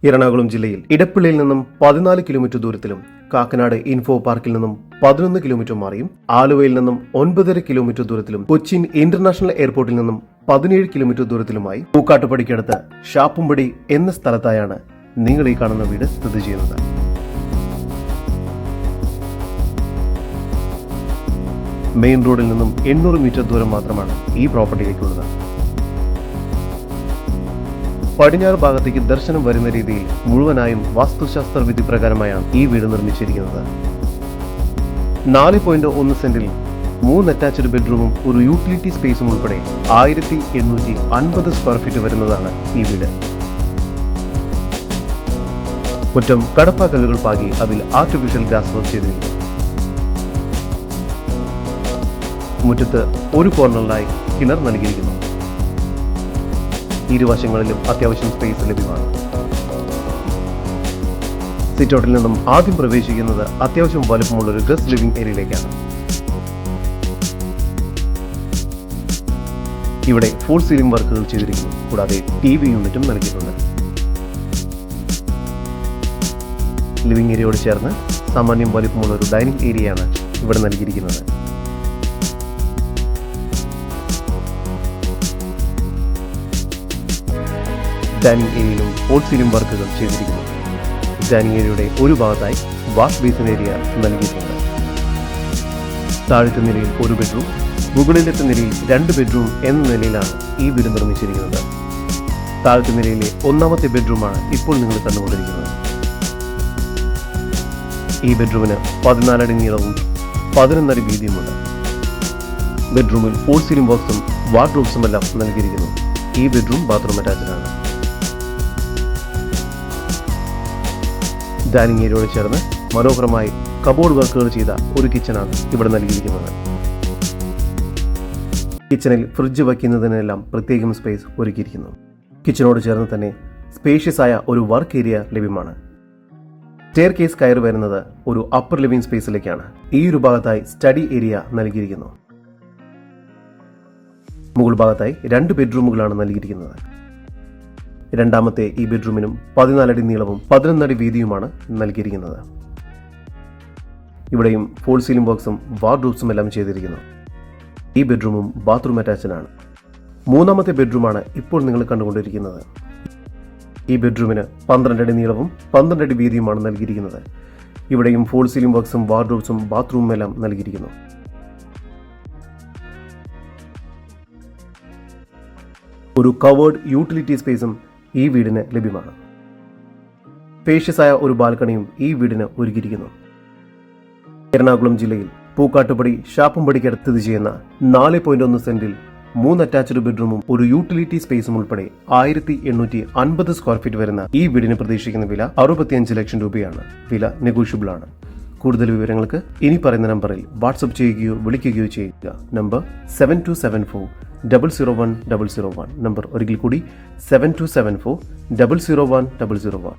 എറണാകുളം ജില്ലയിൽ ഇടപ്പള്ളിയിൽ നിന്നും 14 kilometre ദൂരത്തിലും Kakkanad info പാർക്കിൽ നിന്നും 11 കിലോമീറ്റർ മാറിയും ആലുവയിൽ നിന്നും 9.5 കിലോമീറ്റർ ദൂരത്തിലും കൊച്ചിൻ ഇന്റർനാഷണൽ എയർപോർട്ടിൽ നിന്നും 17 കിലോമീറ്റർ ദൂരത്തിലുമായി പൂക്കാട്ടുപടിക്കടുത്ത് ഷാപ്പുംപടി എന്ന സ്ഥലത്തായാണ് നിങ്ങൾ ഈ കാണുന്ന വീട് സ്ഥിതി ചെയ്യുന്നത്. മെയിൻ റോഡിൽ നിന്നും 800 മീറ്റർ ദൂരം മാത്രമാണ് ഈ പ്രോപ്പർട്ടിയിലേക്കുള്ളത്. പടിഞ്ഞാറ് ഭാഗത്തേക്ക് ദർശനം വരുന്ന രീതിയിൽ മുഴുവനായും വാസ്തുശാസ്ത്ര വിധി പ്രകാരമായാണ് ഈ വീട് നിർമ്മിച്ചിരിക്കുന്നത്. 4.1 സെന്റിൽ 3 അറ്റാച്ച്ഡ് ബെഡ്റൂമും ഒരു യൂട്ടിലിറ്റി സ്പേസും ഉൾപ്പെടെ 1850 സ്ക്വയർ ഫീറ്റ് വരുന്നതാണ് ഈ വീട്. മുറ്റം കടപ്പാക്കല്ലുകൾ പാകി അതിൽ ആർട്ടിഫിഷ്യൽ ഗ്രാസ് വർക്ക് ചെയ്തിരിക്കുന്നു. മുറ്റത്ത് ഒരു കോർണറിലായി കിണർ നൽകിയിരിക്കുന്നു. ഇരുവശങ്ങളിലും അത്യാവശ്യം സ്പേസ് ലഭ്യമാണ്. സിറ്റൗട്ടിൽ നിന്നും ആദ്യം പ്രവേശിക്കുന്നത് അത്യാവശ്യം വലുപ്പമുള്ള ഒരു ഗസ്റ്റ് ലിവിംഗ് ഏരിയയിലേക്കാണ്. ഇവിടെ ഫുൾ സീലിംഗ് വർക്കുകൾ ചെയ്തിരിക്കുന്നു. കൂടാതെ TV യൂണിറ്റും നൽകിയിട്ടുണ്ട്. ലിവിംഗ് ഏരിയയോട് ചേർന്ന് സാമാന്യം വലുപ്പമുള്ള ഒരു ഡൈനിങ് ഏരിയയാണ് ഇവിടെ നൽകിയിരിക്കുന്നത്. ഡൈനിങ് ഏരിയയിലും ഫോൾ സീലിംഗ് വർക്കുകൾ ചെയ്തിരിക്കുന്നു. ഡൈനിങ് ഏരിയയുടെ ഒരു ഭാഗത്തായി വാഷ് ബേസിൻ ഏരിയ നൽകിയിട്ടുണ്ട്. താഴത്തെ നിലയിൽ ഒരു ബെഡ്റൂം, മുകളിലത്തെ നിലയിൽ 2 ബെഡ്റൂം എന്ന നിലയിലാണ് ഈ വീട് നിർമ്മിച്ചിരിക്കുന്നത്. താഴത്തെ നിലയിലെ 1ാമത്തെ ബെഡ്റൂമാണ് ഇപ്പോൾ നിങ്ങൾ കണ്ടുകൊണ്ടിരിക്കുന്നത്. ഈ ബെഡ്റൂമിന് 14 അടി നീളവും 11 അടി വീതിയുമുണ്ട്. ബെഡ്റൂമിൽ ഫോൾ സീലിംഗ് ബോക്സും വാർഡ്രോബ്സും എല്ലാം നൽകിയിരിക്കുന്നു. ഈ ബെഡ്റൂം ബാത്റൂം അറ്റാച്ച്ഡ് ആണ്. ഡൈനിങ് ഏരിയയോട് ചേർന്ന് മനോഹരമായി കബോർഡ് വർക്കുകൾ ചെയ്ത ഒരു കിച്ചണാണ് ഇവിടെ നൽകിയിരിക്കുന്നത്. കിച്ചണിൽ ഫ്രിഡ്ജ് വയ്ക്കുന്നതിനെല്ലാം പ്രത്യേകം സ്പേസ് ഒരുക്കിയിരിക്കുന്നു. കിച്ചണോട് ചേർന്ന് തന്നെ സ്പേഷ്യസ് ആയ ഒരു വർക്ക് ഏരിയ ലഭ്യമാണ്. സ്റ്റെയർ കേസ് കയറി വരുന്നത് ഒരു അപ്പർ ലിവിംഗ് സ്പേസിലേക്കാണ്. ഈ ഒരു ഭാഗത്തായി സ്റ്റഡി ഏരിയ നൽകിയിരിക്കുന്നു. മുകൾ ഭാഗത്തായി 2 ബെഡ്റൂമുകളാണ് നൽകിയിരിക്കുന്നത്. 2ാമത്തെ ഈ ബെഡ്റൂമിനും 14 അടി നീളവും 11 അടി വീതിയുമാണ് നൽകിയിരിക്കുന്നത്. ഇവിടെയും ഫോൾ സീലിംഗ് ബോക്സും വാർഡ്രോബ്സും എല്ലാം ചെയ്തിരിക്കുന്നു. ഈ ബെഡ്റൂമും ബാത്റൂം അറ്റാച്ച്ഡ് ആണ്. 3ാമത്തെ ബെഡ്റൂമാണ് ഇപ്പോൾ നിങ്ങൾ കണ്ടുകൊണ്ടിരിക്കുന്നത്. ഈ ബെഡ്റൂമിന് 12 അടി നീളവും 12 അടി വീതിയുമാണ് നൽകിയിരിക്കുന്നത്. ഇവിടെയും ഫോൾ സീലിംഗ് ബോക്സും വാർഡ്രോബ്സും ബാത്റൂമും എല്ലാം നൽകിയിരിക്കുന്നു. ഒരു കവേർഡ് യൂട്ടിലിറ്റി സ്പേസും ഈ വീടിന് ലഭ്യമാണ്. സ്പേഷ്യസ് ആയ ഒരു ബാൽക്കണിയും ഈ വീടിന് ഒരുക്കിയിരിക്കുന്നു. എറണാകുളം ജില്ലയിൽ പൂക്കാട്ടുപടി ഷാപ്പുംപടിക്കടുത്ത് സ്ഥിതി ചെയ്യുന്ന 4.1 സെന്റിൽ 3 അറ്റാച്ച്ഡ് ബെഡ്റൂമും ഒരു യൂട്ടിലിറ്റി സ്പേസും ഉൾപ്പെടെ 1850 സ്ക്വയർ ഫീറ്റ് വരുന്ന ഈ വീടിന് പ്രതീക്ഷിക്കുന്ന വില 65 ലക്ഷം രൂപയാണ്. വില നെഗോഷ്യബിൾ ആണ്. കൂടുതൽ വിവരങ്ങൾക്ക് ഇനി പറയുന്ന നമ്പറിൽ വാട്സ്ആപ്പ് ചെയ്യുകയോ വിളിക്കുകയോ ചെയ്യുക. നമ്പർ 7274-001-001. നമ്പർ ഒരിക്കൽ കൂടി 7274-001-001.